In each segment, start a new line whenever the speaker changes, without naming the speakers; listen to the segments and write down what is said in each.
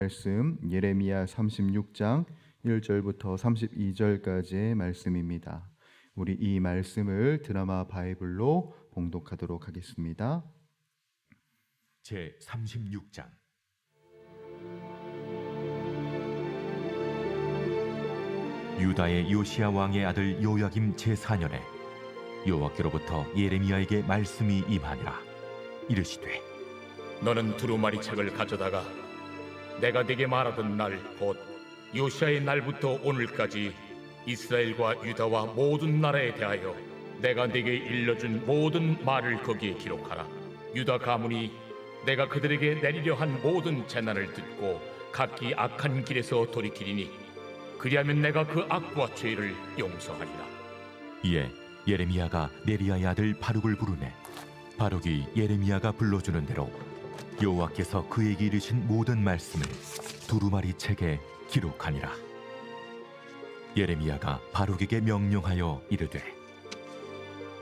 말씀 예레미야 36장 1절부터 32절까지의 말씀입니다. 우리 이 말씀을 드라마 바이블로 봉독하도록 하겠습니다.
제 36장. 유다의 요시야 왕의 아들 요야김 제4년에 여호와께로부터 예레미야에게 말씀이 임하니라. 이르시되
너는 두루마리 책을 가져다가 내가 네게 말하던 날 곧 요시아의 날부터 오늘까지 이스라엘과 유다와 모든 나라에 대하여 내가 네게 일러준 모든 말을 거기에 기록하라. 유다 가문이 내가 그들에게 내리려 한 모든 재난을 듣고 각기 악한 길에서 돌이키리니 그리하면 내가 그 악과 죄를 용서하리라.
이에 예레미야가 네리야의 아들 바룩을 부르매 바룩이 예레미야가 불러주는 대로 여호와께서 그에게 이르신 모든 말씀을 두루마리 책에 기록하니라. 예레미야가 바룩에게 명령하여 이르되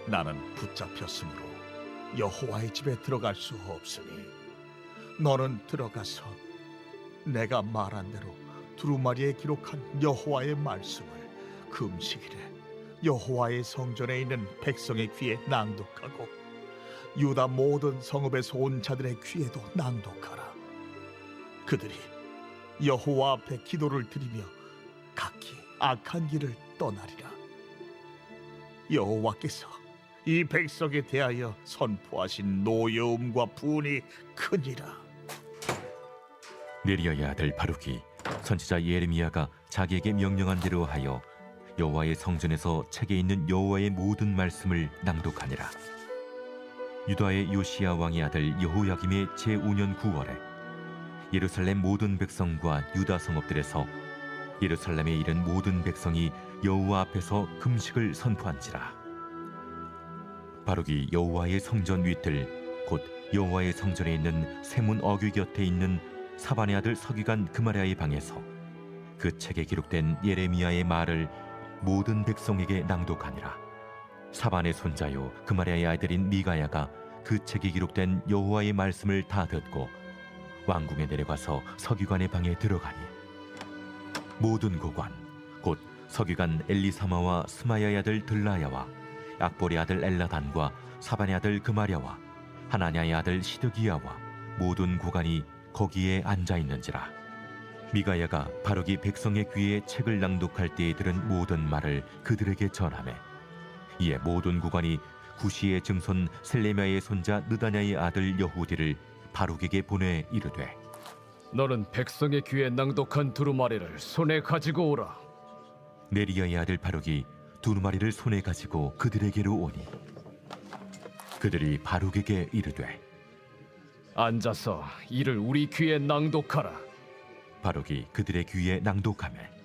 나는 붙잡혔으므로 여호와의 집에 들어갈 수 없으니 너는 들어가서 내가 말한 대로 두루마리에 기록한 여호와의 말씀을 금식일에 여호와의 성전에 있는 백성의 귀에 낭독하고 유다 모든 성읍에서 온 자들의 귀에도 낭독하라. 그들이 여호와 앞에 기도를 드리며 각기 악한 길을 떠나리라. 여호와께서 이 백성에 대하여 선포하신 노여움과 분이 크니라.
네리야의 아들 바룩이 선지자 예레미야가 자기에게 명령한 대로 하여 여호와의 성전에서 책에 있는 여호와의 모든 말씀을 낭독하니라. 유다의 요시야 왕의 아들 여호야김의 제5년 9월에 예루살렘 모든 백성과 유다 성읍들에서 예루살렘에 이른 모든 백성이 여호와 앞에서 금식을 선포한지라. 바룩이 여호와의 성전 윗들 곧 여호와의 성전에 있는 세문 어귀 곁에 있는 사반의 아들 서기관 그마랴의 방에서 그 책에 기록된 예레미야의 말을 모든 백성에게 낭독하니라. 사반의 손자요 그마랴의 아들인 미가야가 그 책에 기록된 여호와의 말씀을 다 듣고 왕궁에 내려가서 서기관의 방에 들어가니 모든 고관 곧 서기관 엘리사마와 스마야의 아들 들라야와 악볼의 아들 엘라단과 사반의 아들 그마랴와 하나냐의 아들 시드기야와 모든 고관이 거기에 앉아 있는지라. 미가야가 바룩이 백성의 귀에 책을 낭독할 때에 들은 모든 말을 그들에게 전하매 이에 모든 고관이 구시의 증손 셀레미야의 손자 느다냐의 아들 여후디를 바룩에게 보내 이르되
너는 백성의 귀에 낭독한 두루마리를 손에 가지고 오라.
네리야의 아들 바룩이 두루마리를 손에 가지고 그들에게로 오니 그들이 바룩에게 이르되
앉아서 이를 우리 귀에 낭독하라.
바룩이 그들의 귀에 낭독하매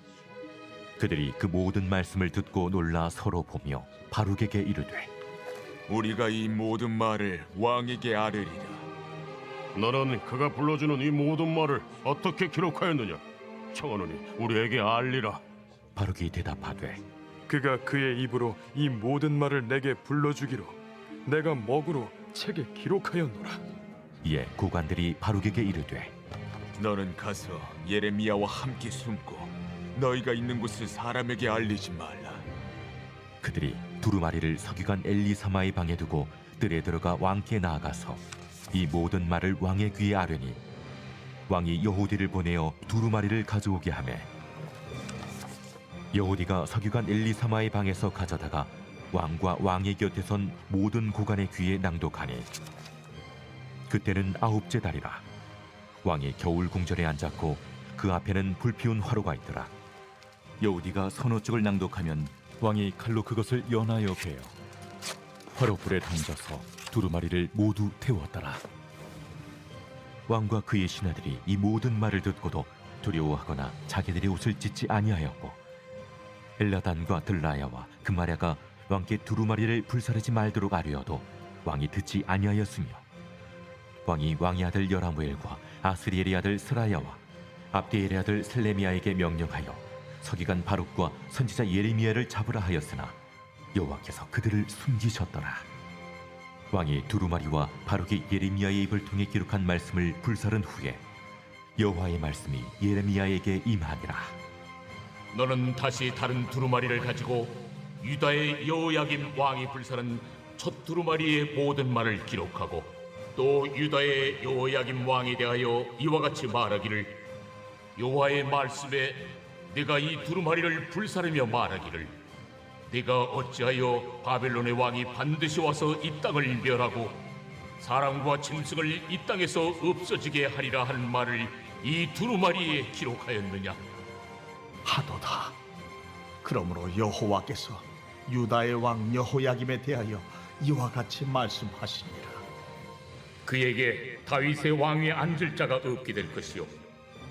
그들이 그 모든 말씀을 듣고 놀라 서로 보며 바룩에게 이르되
우리가 이 모든 말을 왕에게 아뢰리라.
너는 그가 불러주는 이 모든 말을 어떻게 기록하였느냐? 청하노니 우리에게 알리라.
바룩이 대답하되
그가 그의 입으로 이 모든 말을 내게 불러주기로 내가 먹으로 책에 기록하였노라.
이에 고관들이 바룩에게 이르되
너는 가서 예레미야와 함께 숨고 너희가 있는 곳을 사람에게 알리지 말라.
그들이 두루마리를 서기관 엘리사마의 방에 두고 뜰에 들어가 왕께 나아가서 이 모든 말을 왕의 귀에 아뢰니 왕이 여호디를 보내어 두루마리를 가져오게 하매 여호디가 서기관 엘리사마의 방에서 가져다가 왕과 왕의 곁에 선 모든 고관의 귀에 낭독하니 그때는 9째 달이라. 왕이 겨울 궁전에 앉았고 그 앞에는 불피운 화로가 있더라. 여호디가 서너 쪽을 낭독하면 왕이 칼로 그것을 연하여 베어 화로불에 던져서 두루마리를 모두 태웠더라. 왕과 그의 신하들이 이 모든 말을 듣고도 두려워하거나 자기들의 옷을 찢지 아니하였고 엘라단과 들라야와 그마랴가 왕께 두루마리를 불사르지 말도록 아뢰어도 왕이 듣지 아니하였으며 왕이 왕의 아들 여라무엘과 아스리엘의 아들 스라야와 압디엘의 아들 셀레미야에게 명령하여 서기관 바룩과 선지자 예레미야를 잡으라 하였으나 여호와께서 그들을 숨기셨더라. 왕이 두루마리와 바룩이 예레미야의 입을 통해 기록한 말씀을 불사른 후에 여호와의 말씀이 예레미야에게 임하니라.
너는 다시 다른 두루마리를 가지고 유다의 여호야김 왕이 불사른 첫 두루마리의 모든 말을 기록하고 또 유다의 여호야김 왕에 대하여 이와 같이 말하기를 여호와의 말씀에 네가 이 두루마리를 불사르며 말하기를 네가 어찌하여 바벨론의 왕이 반드시 와서 이 땅을 멸하고 사람과 짐승을 이 땅에서 없어지게 하리라 하는 말을 이 두루마리에 기록하였느냐.
하도다. 그러므로 여호와께서 유다의 왕 여호야김에 대하여 이와 같이 말씀하시니라.
그에게 다윗의 왕위에 앉을 자가 없게 될 것이요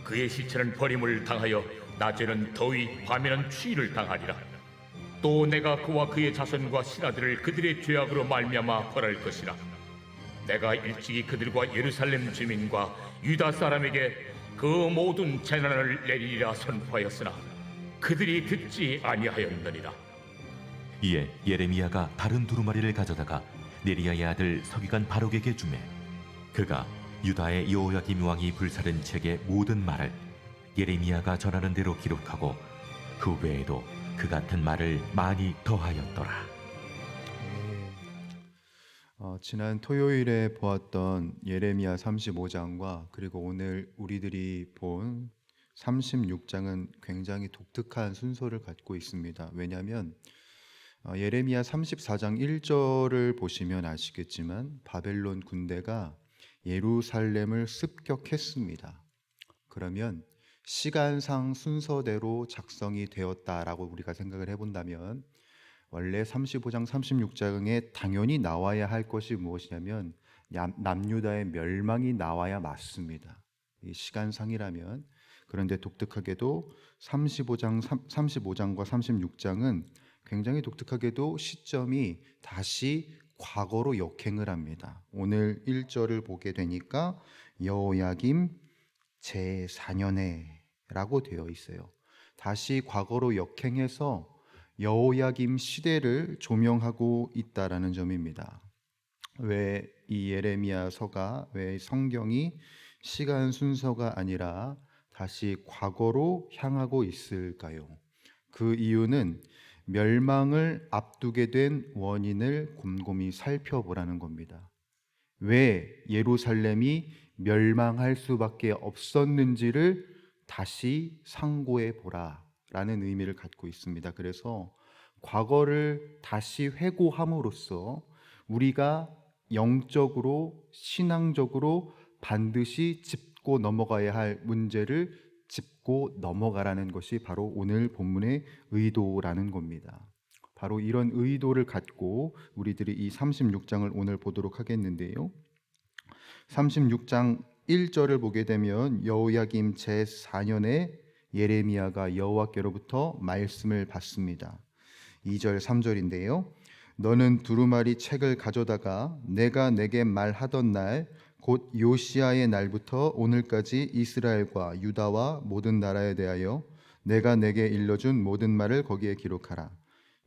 그의 시체는 버림을 당하여 낮에는 더위 밤에는 추위를 당하리라. 또 내가 그와 그의 자손과 신하들을 그들의 죄악으로 말미암아 벌할 것이라. 내가 일찍이 그들과 예루살렘 주민과 유다 사람에게 그 모든 재난을 내리리라 선포하였으나 그들이 듣지 아니하였느니라.
이에 예레미야가 다른 두루마리를 가져다가 네리야의 아들 서기관 바룩에게 주매 그가 유다의 여호야김 왕이 불사른 책의 모든 말을 예레미야가 전하는 대로 기록하고 그 외에도 그 같은 말을 많이 더하였더라.
지난 토요일에 보았던 예레미야 35장과 그리고 오늘 우리들이 본 36장은 굉장히 독특한 순서를 갖고 있습니다. 왜냐하면 예레미야 34장 1절을 보시면 아시겠지만 바벨론 군대가 예루살렘을 습격했습니다. 그러면 시간상 순서대로 작성이 되었다라고 우리가 생각을 해본다면 원래 35장 36장에 당연히 나와야 할 것이 무엇이냐면 남유다의 멸망이 나와야 맞습니다. 이 시간상이라면. 그런데 독특하게도 35장과 36장은 굉장히 독특하게도 시점이 다시 과거로 역행을 합니다. 오늘 1절을 보게 되니까 여호야김 제4년에 라고 되어 있어요. 다시 과거로 역행해서 여호야김 시대를 조명하고 있다라는 점입니다. 왜 이 예레미야서가, 왜 성경이 시간 순서가 아니라 다시 과거로 향하고 있을까요? 그 이유는 멸망을 앞두게 된 원인을 곰곰이 살펴보라는 겁니다. 왜 예루살렘이 멸망할 수밖에 없었는지를 다시 상고해 보라라는 의미를 갖고 있습니다. 그래서 과거를 다시 회고함으로써 우리가 영적으로, 신앙적으로 반드시 짚고 넘어가야 할 문제를 짚고 넘어가라는 것이 바로 오늘 본문의 의도라는 겁니다. 바로 이런 의도를 갖고 우리들이 이 36장을 오늘 보도록 하겠는데요. 36장 1절을 보게 되면 여호야김 제4년에 예레미야가 여호와께로부터 말씀을 받습니다. 2절 3절인데요. 너는 두루마리 책을 가져다가 내가 내게 말하던 날 곧 요시야의 날부터 오늘까지 이스라엘과 유다와 모든 나라에 대하여 내가 내게 일러준 모든 말을 거기에 기록하라.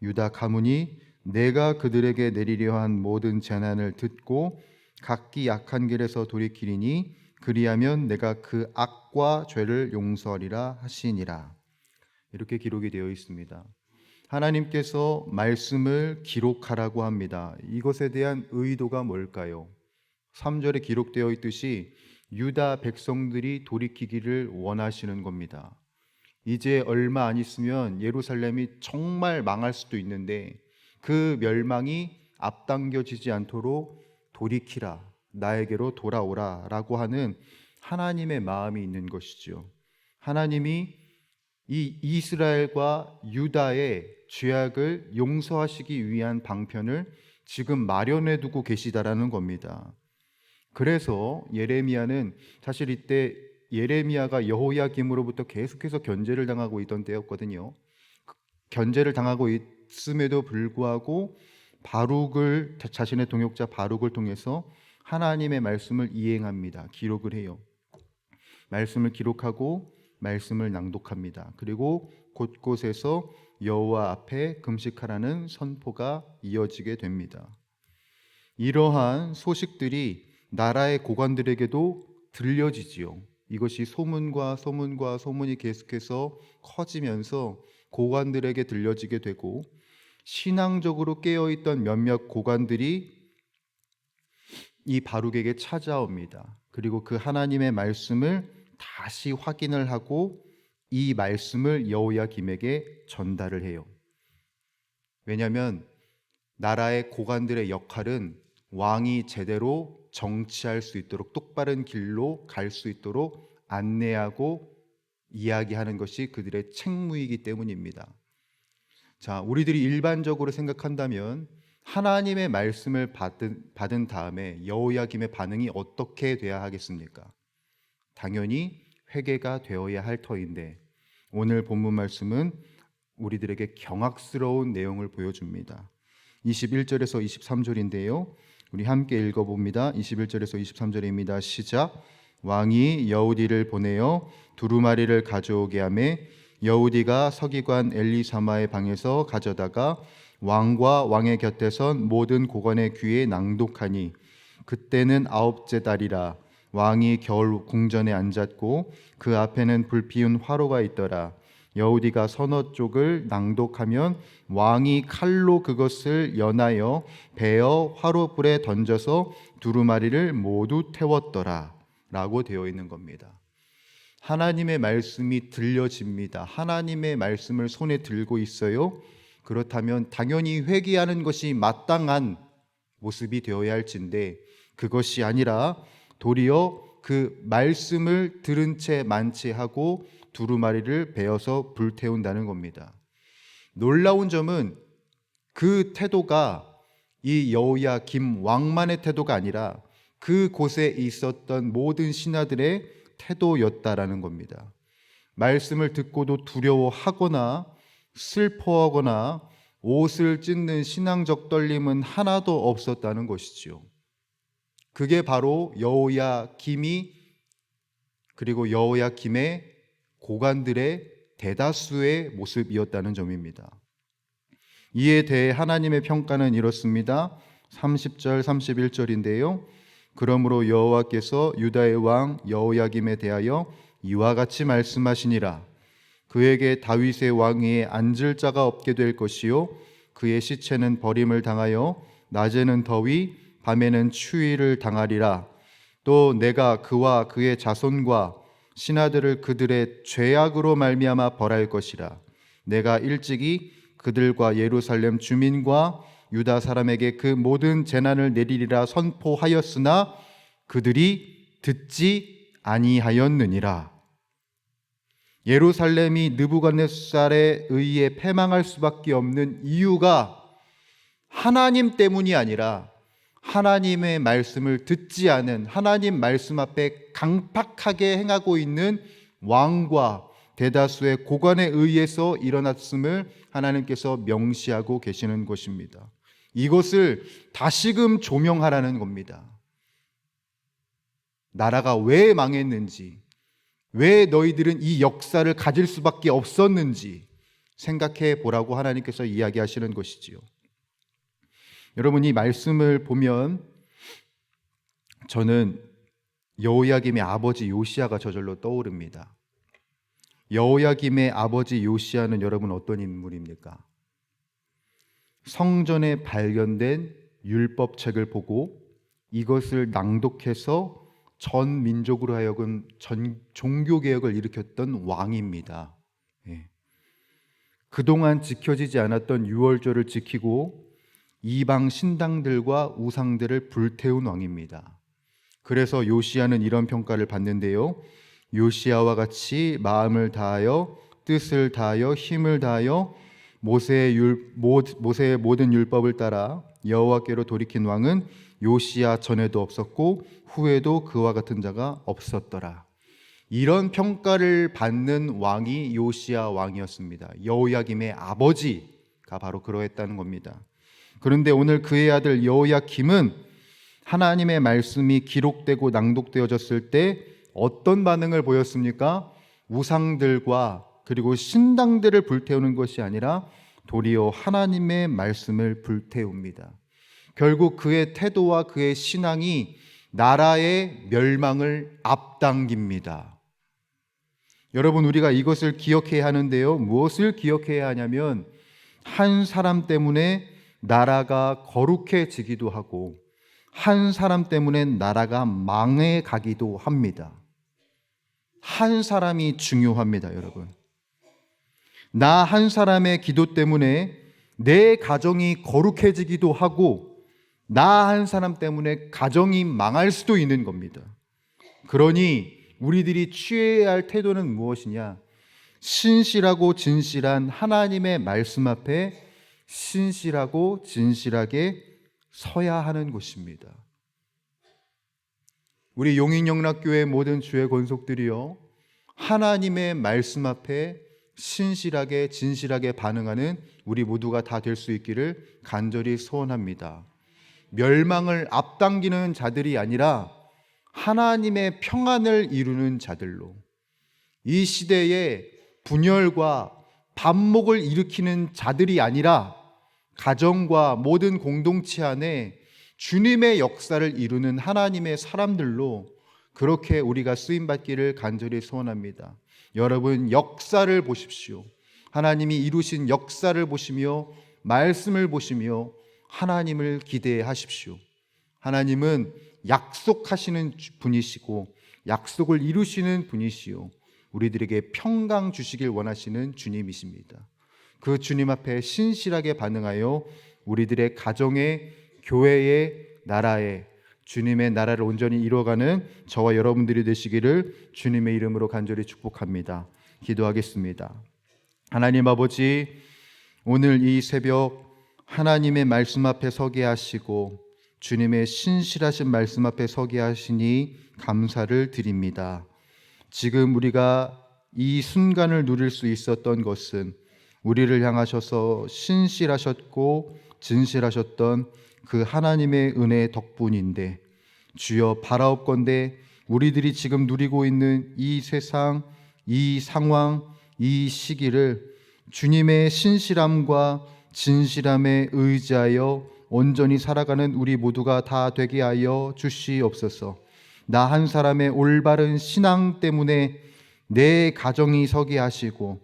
유다 가문이 내가 그들에게 내리려 한 모든 재난을 듣고 각기 악한 길에서 돌이키리니 그리하면 내가 그 악과 죄를 용서하리라 하시니라. 이렇게 기록이 되어 있습니다. 하나님께서 말씀을 기록하라고 합니다. 이것에 대한 의도가 뭘까요? 3절에 기록되어 있듯이 유다 백성들이 돌이키기를 원하시는 겁니다. 이제 얼마 안 있으면 예루살렘이 정말 망할 수도 있는데 그 멸망이 앞당겨지지 않도록 돌이키라, 나에게로 돌아오라 라고 하는 하나님의 마음이 있는 것이죠. 하나님이 이 이스라엘과 유다의 죄악을 용서하시기 위한 방편을 지금 마련해 두고 계시다라는 겁니다. 그래서 예레미야는 사실 이때 예레미야가 여호야김으로부터 계속해서 견제를 당하고 있던 때였거든요. 견제를 당하고 있음에도 불구하고 바룩을, 자신의 동역자 바룩을 통해서 하나님의 말씀을 이행합니다. 기록을 해요. 말씀을 기록하고 말씀을 낭독합니다. 그리고 곳곳에서 여호와 앞에 금식하라는 선포가 이어지게 됩니다. 이러한 소식들이 나라의 고관들에게도 들려지지요. 이것이 소문이 계속해서 커지면서 고관들에게 들려지게 되고, 신앙적으로 깨어있던 몇몇 고관들이 이 바룩에게 찾아옵니다. 그리고 그 하나님의 말씀을 다시 확인을 하고 이 말씀을 여호야김에게 전달을 해요. 왜냐하면 나라의 고관들의 역할은 왕이 제대로 정치할 수 있도록, 똑바른 길로 갈 수 있도록 안내하고 이야기하는 것이 그들의 책무이기 때문입니다. 자, 우리들이 일반적으로 생각한다면 하나님의 말씀을 받은 다음에 여호야김의 반응이 어떻게 돼야 하겠습니까? 당연히 회개가 되어야 할 터인데, 오늘 본문 말씀은 우리들에게 경악스러운 내용을 보여줍니다. 21절에서 23절인데요. 우리 함께 읽어봅니다. 21절에서 23절입니다. 시작. 왕이 여우디를 보내어 두루마리를 가져오게 하매 여우디가 서기관 엘리사마의 방에서 가져다가 왕과 왕의 곁에 선 모든 고관의 귀에 낭독하니, 그때는 9째 달이라. 왕이 겨울 궁전에 앉았고 그 앞에는 불피운 화로가 있더라. 여우디가 서너 쪽을 낭독하면 왕이 칼로 그것을 연하여 베어 화로불에 던져서 두루마리를 모두 태웠더라 라고 되어 있는 겁니다. 하나님의 말씀이 들려집니다. 하나님의 말씀을 손에 들고 있어요. 그렇다면 당연히 회개하는 것이 마땅한 모습이 되어야 할진데, 그것이 아니라 도리어 그 말씀을 들은 채 만체하고 두루마리를 베어서 불태운다는 겁니다. 놀라운 점은 그 태도가 이 여호야김 왕만의 태도가 아니라 그곳에 있었던 모든 신하들의 태도였다라는 겁니다. 말씀을 듣고도 두려워하거나 슬퍼하거나 옷을 찢는 신앙적 떨림은 하나도 없었다는 것이지요. 그게 바로 여호야김이, 그리고 여호야김의 고관들의 대다수의 모습이었다는 점입니다. 이에 대해 하나님의 평가는 이렇습니다. 30절 31절인데요. 그러므로 여호와께서 유다의 왕 여호야김에 대하여 이와 같이 말씀하시니라. 그에게 다윗의 왕위에 앉을 자가 없게 될 것이요 그의 시체는 버림을 당하여 낮에는 더위 밤에는 추위를 당하리라. 또 내가 그와 그의 자손과 신하들을 그들의 죄악으로 말미암아 벌할 것이라. 내가 일찍이 그들과 예루살렘 주민과 유다 사람에게 그 모든 재난을 내리리라 선포하였으나 그들이 듣지 아니하였느니라. 예루살렘이 느부갓네살에 의해 패망할 수밖에 없는 이유가 하나님 때문이 아니라 하나님의 말씀을 듣지 않은, 하나님 말씀 앞에 강팍하게 행하고 있는 왕과 대다수의 고관에 의해서 일어났음을 하나님께서 명시하고 계시는 것입니다. 이것을 다시금 조명하라는 겁니다. 나라가 왜 망했는지, 왜 너희들은 이 역사를 가질 수밖에 없었는지 생각해 보라고 하나님께서 이야기하시는 것이지요. 여러분, 이 말씀을 보면 저는 여호야김의 아버지 요시야가 저절로 떠오릅니다. 여호야김의 아버지 요시야는 여러분 어떤 인물입니까? 성전에 발견된 율법책을 보고 이것을 낭독해서 전 민족으로 하여금 종교개혁을 일으켰던 왕입니다. 그동안 지켜지지 않았던 유월절을 지키고 이방 신당들과 우상들을 불태운 왕입니다. 그래서 요시야는 이런 평가를 받는데요. 요시야와 같이 마음을 다하여 뜻을 다하여 힘을 다하여 모세의 모든 율법을 따라 여호와께로 돌이킨 왕은 요시야 전에도 없었고 후에도 그와 같은 자가 없었더라. 이런 평가를 받는 왕이 요시야 왕이었습니다. 여호야김의 아버지가 바로 그러했다는 겁니다. 그런데 오늘 그의 아들 여호야김은 하나님의 말씀이 기록되고 낭독되어졌을 때 어떤 반응을 보였습니까? 우상들과 그리고 신당들을 불태우는 것이 아니라 도리어 하나님의 말씀을 불태웁니다. 결국 그의 태도와 그의 신앙이 나라의 멸망을 앞당깁니다. 여러분, 우리가 이것을 기억해야 하는데요. 무엇을 기억해야 하냐면 한 사람 때문에 나라가 거룩해지기도 하고 한 사람 때문에 나라가 망해가기도 합니다. 한 사람이 중요합니다, 여러분. 나 한 사람의 기도 때문에 내 가정이 거룩해지기도 하고 나 한 사람 때문에 가정이 망할 수도 있는 겁니다. 그러니 우리들이 취해야 할 태도는 무엇이냐? 신실하고 진실한 하나님의 말씀 앞에 신실하고 진실하게 서야 하는 것입니다. 우리 용인영락교회 모든 주의 권속들이요, 하나님의 말씀 앞에 신실하게 진실하게 반응하는 우리 모두가 다 될 수 있기를 간절히 소원합니다. 멸망을 앞당기는 자들이 아니라 하나님의 평안을 이루는 자들로, 이 시대에 분열과 반목을 일으키는 자들이 아니라 가정과 모든 공동체 안에 주님의 역사를 이루는 하나님의 사람들로 그렇게 우리가 쓰임받기를 간절히 소원합니다. 여러분, 역사를 보십시오. 하나님이 이루신 역사를 보시며 말씀을 보시며 하나님을 기대하십시오. 하나님은 약속하시는 분이시고 약속을 이루시는 분이시요, 우리들에게 평강 주시길 원하시는 주님이십니다. 그 주님 앞에 신실하게 반응하여 우리들의 가정에, 교회에, 나라에 주님의 나라를 온전히 이루어가는 저와 여러분들이 되시기를 주님의 이름으로 간절히 축복합니다. 기도하겠습니다. 하나님 아버지, 오늘 이 새벽 하나님의 말씀 앞에 서게 하시고 주님의 신실하신 말씀 앞에 서게 하시니 감사를 드립니다. 지금 우리가 이 순간을 누릴 수 있었던 것은 우리를 향하셔서 신실하셨고 진실하셨던 그 하나님의 은혜 덕분인데, 주여 바라옵건대 우리들이 지금 누리고 있는 이 세상, 이 상황, 이 시기를 주님의 신실함과 진실함에 의지하여 온전히 살아가는 우리 모두가 다 되게 하여 주시옵소서. 나 한 사람의 올바른 신앙 때문에 내 가정이 서게 하시고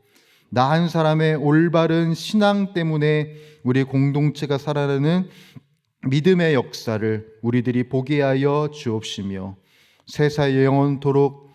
나 한 사람의 올바른 신앙 때문에 우리 공동체가 살아가는 믿음의 역사를 우리들이 보게 하여 주옵시며 세세 영원토록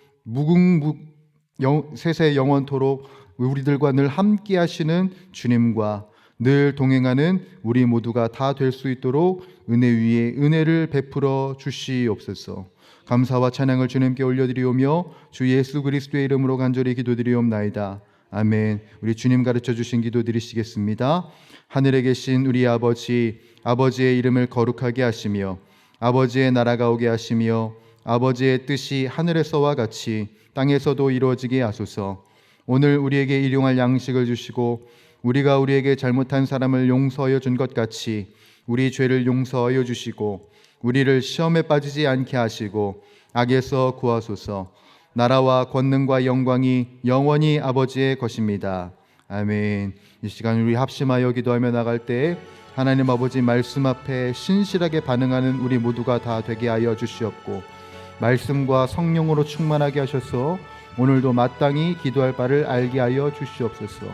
세세 영원토록 우리들과 늘 함께 하시는 주님과 늘 동행하는 우리 모두가 다 될 수 있도록 은혜 위에 은혜를 베풀어 주시옵소서. 감사와 찬양을 주님께 올려드리오며 주 예수 그리스도의 이름으로 간절히 기도드리옵나이다. 아멘. 우리 주님 가르쳐 주신 기도 드리시겠습니다. 하늘에 계신 우리 아버지, 아버지의 이름을 거룩하게 하시며 아버지의 나라가 오게 하시며 아버지의 뜻이 하늘에서와 같이 땅에서도 이루어지게 하소서. 오늘 우리에게 일용할 양식을 주시고 우리가 우리에게 잘못한 사람을 용서하여 준 것 같이 우리 죄를 용서하여 주시고 우리를 시험에 빠지지 않게 하시고 악에서 구하소서. 나라와 권능과 영광이 영원히 아버지의 것입니다. 아멘. 이 시간 우리 합심하여 기도하며 나갈 때 하나님 아버지 말씀 앞에 신실하게 반응하는 우리 모두가 다 되게 하여 주시옵고 말씀과 성령으로 충만하게 하셔서 오늘도 마땅히 기도할 바를 알게 하여 주시옵소서.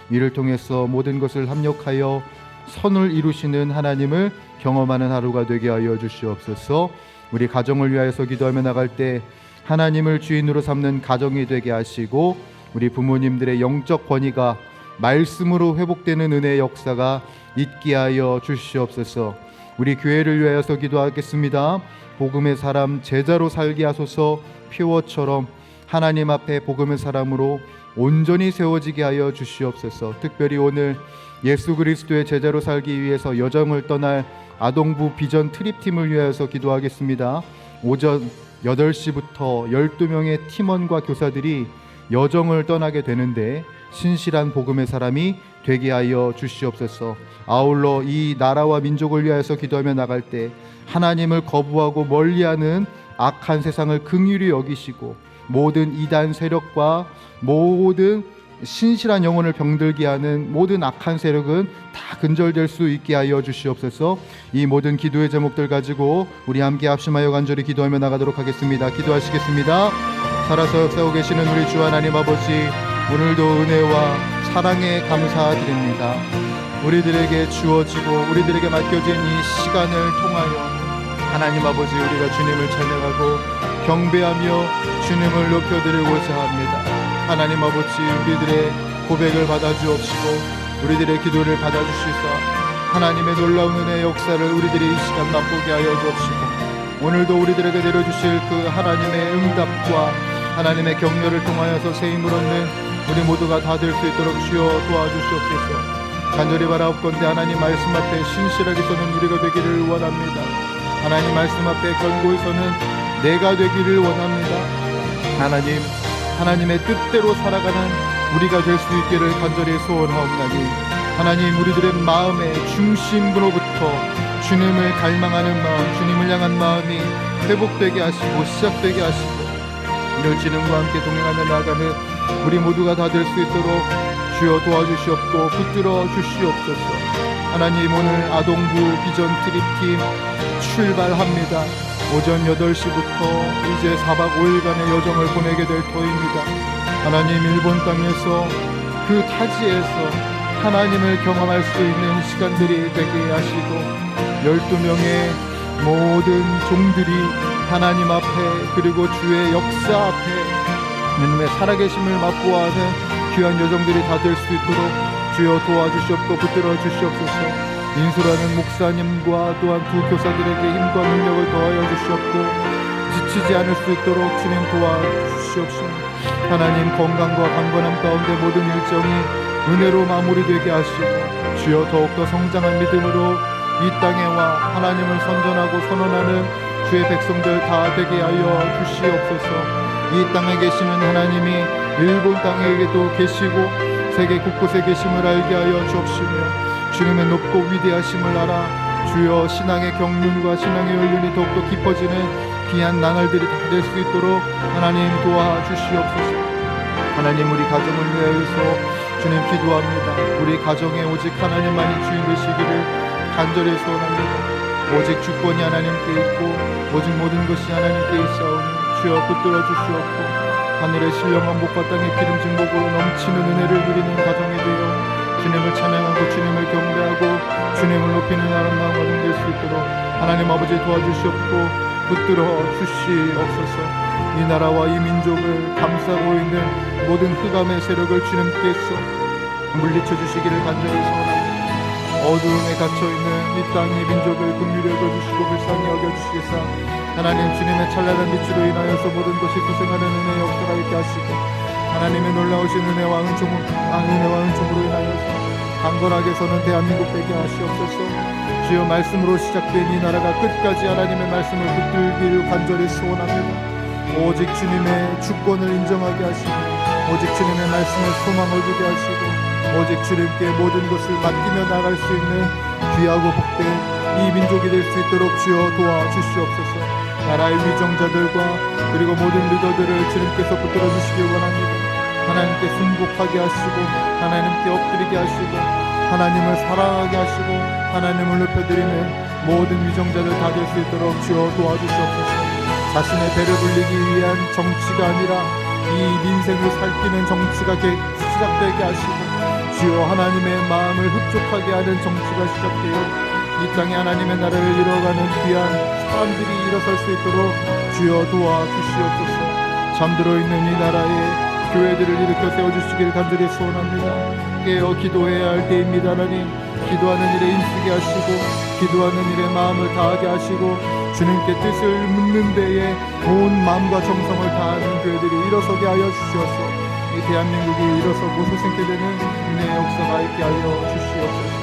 이를 통해서 모든 것을 합력하여 선을 이루시는 하나님을 경험하는 하루가 되게 하여 주시옵소서. 우리 가정을 위하여서 기도하며 나갈 때 하나님을 주인으로 삼는 가정이 되게 하시고 우리 부모님들의 영적 권위가 말씀으로 회복되는 은혜의 역사가 있게 하여 주시옵소서. 우리 교회를 위하여서 기도하겠습니다. 복음의 사람 제자로 살게 하소서. 표어처럼 하나님 앞에 복음의 사람으로 온전히 세워지게 하여 주시옵소서. 특별히 오늘 예수 그리스도의 제자로 살기 위해서 여정을 떠날 아동부 비전 트립팀을 위하여서 기도하겠습니다. 오전 8시부터 12명의 팀원과 교사들이 여정을 떠나게 되는데 신실한 복음의 사람이 되게 하여 주시옵소서. 아울러 이 나라와 민족을 위하여서 기도하며 나갈 때 하나님을 거부하고 멀리하는 악한 세상을 긍휼히 여기시고 모든 이단 세력과 모든 신실한 영혼을 병들게 하는 모든 악한 세력은 다 근절될 수 있게 하여 주시옵소서. 이 모든 기도의 제목들 가지고 우리 함께 합심하여 간절히 기도하며 나가도록 하겠습니다. 기도하시겠습니다. 살아서 역사하고 계시는 우리 주 하나님 아버지, 오늘도 은혜와 사랑에 감사드립니다. 우리들에게 주어지고 우리들에게 맡겨진 이 시간을 통하여 하나님 아버지, 우리가 주님을 찬양하고 경배하며 주님을 높여드리고자 합니다. 하나님 아버지, 우리들의 고백을 받아주옵시고 우리들의 기도를 받아주시사 하나님의 놀라운 은혜의 역사를 우리들이 이 시간 맛보게 하여 주옵시고 오늘도 우리들에게 내려주실 그 하나님의 응답과 하나님의 격려를 통하여서 새 힘을 얻는 우리 모두가 다 될 수 있도록 주여 도와주시옵소서. 간절히 바라옵건대 하나님 말씀 앞에 신실하게 서는 우리가 되기를 원합니다. 하나님 말씀 앞에 견고히 서는 내가 되기를 원합니다. 하나님, 하나님의 뜻대로 살아가는 우리가 될 수 있기를 간절히 소원하옵나니 하나님, 우리들의 마음의 중심으로부터 주님을 갈망하는 마음, 주님을 향한 마음이 회복되게 하시고 시작되게 하시고 이를 주님과 함께 동행하며 나아가는 우리 모두가 다 될 수 있도록 주여 도와주시옵고 붙들어 주시옵소서. 하나님, 오늘 아동부 비전 트립팀 출발합니다. 오전 8시부터 이제 4박 5일간의 여정을 보내게 될 터입니다. 하나님, 일본 땅에서 그 타지에서 하나님을 경험할 수 있는 시간들이 되게 하시고 12명의 모든 종들이 하나님 앞에 그리고 주의 역사 앞에 하나님의 살아계심을 맛보아하는 귀한 여정들이 다 될 수 있도록 주여 도와주시옵고 붙들어 주시옵소서. 인수라는 목사님과 또한 두 교사들에게 힘과 능력을 더하여 주시옵고 지치지 않을 수 있도록 주님 도와주시옵소서. 하나님, 건강과 강건함 가운데 모든 일정이 은혜로 마무리되게 하시고 주여 더욱더 성장한 믿음으로 이 땅에 와 하나님을 선전하고 선언하는 주의 백성들 다 되게 하여 주시옵소서. 이 땅에 계시는 하나님이 일본 땅에도 계시고 세계 곳곳에 계심을 알게 하여 주옵시며 주님의 높고 위대하심을 알아 주여 신앙의 경륜과 신앙의 연륜이 더욱더 깊어지는 귀한 나날들이 다 될 수 있도록 하나님 도와주시옵소서. 하나님, 우리 가정을 위하여서 주님 기도합니다. 우리 가정에 오직 하나님만이 주인 되시기를 간절히 소원합니다. 오직 주권이 하나님께 있고 오직 모든 것이 하나님께 있사오니 주여 붙들어 주시옵고 하늘의 신령한 복과 땅의 기름진 복으로 넘치는 은혜를 누리는 가정이 되어 주님을 찬양하고 주님을 경배하고 주님을 높이는 아름다운 가정 될 수 있도록 하나님 아버지 도와주시옵고 붙들어 주시옵소서. 이 나라와 이 민족을 감싸고 있는 모든 흑암의 세력을 주님께서 물리쳐 주시기를 간절히 소원합니다. 어두움에 갇혀있는 이 땅의 민족을 긍휼히 여겨주시고 불쌍히 여겨주시겠사 하나님, 주님의 찬란한 빛으로 인하여서 모든 것이 구생하는 은혜의 역사가 있게 하시고 하나님의 놀라우신 은혜와 은총으로 인하여서 강건하게 서는 대한민국 되게 하시옵소서. 주여, 말씀으로 시작된 이 나라가 끝까지 하나님의 말씀을 붙들기를 간절히 소원합니다. 오직 주님의 주권을 인정하게 하시고 오직 주님의 말씀에 소망을 두게 하시고 오직 주님께 모든 것을 맡기며 나갈 수 있는 귀하고 복된 이 민족이 될 수 있도록 주여 도와주시옵소서. 나라의 위정자들과 그리고 모든 리더들을 주님께서 붙들어 주시길 원합니다. 하나님께 순복하게 하시고 하나님께 엎드리게 하시고 하나님을 사랑하게 하시고 하나님을 높여드리는 모든 위정자들 다 될 수 있도록 주여 도와주시옵소서. 자신의 배를 불리기 위한 정치가 아니라 이 민생을 살피는 정치가 시작되게 하시고 주여 하나님의 마음을 흡족하게 하는 정치가 시작되어 이 땅에 하나님의 나라를 이뤄가는 귀한 사람들이 일어설 수 있도록 주여 도와주시옵소서. 잠들어 있는 이 나라에 교회들을 일으켜 세워주시기를 간절히 소원합니다. 깨어 기도해야 할 때입니다. 하나님, 기도하는 일에 힘쓰게 하시고 기도하는 일에 마음을 다하게 하시고 주님께 뜻을 묻는 데에 온 마음과 정성을 다하는 교회들이 일어서게 하여 주시옵소서. 이 대한민국이 일어서고 소생케 되는 은혜의 역사가 있게 하여 주시옵소서.